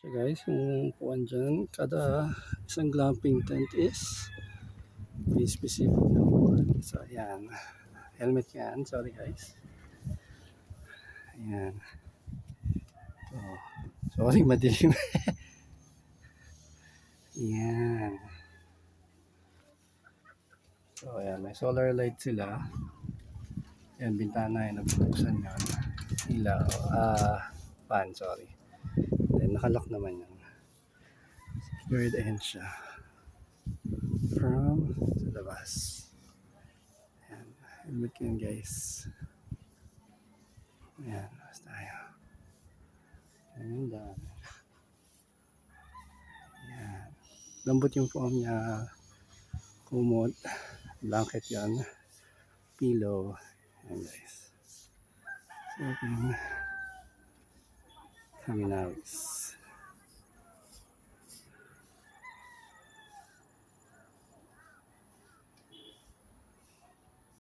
Okay guys, yung puwan dyan, kada isang glamping tent is may specific na puwan. So ayan, helmet yan, sorry guys. Ayan. Oh, sorry madilim. Ayan. So ayan, may solar light sila. Ayan, bintana yun, nabubuksan yun. Ilaw, fan, sorry. Then nakalock naman yun. Secured end siya. From sa labas. Ayan, helmet yun guys. Ayan, labas tayo. Ayan, dami. Ayan. Lambot yung foam niya. Kumot. Blanket yan. Pillow. Ayan guys. So, open. Kami na.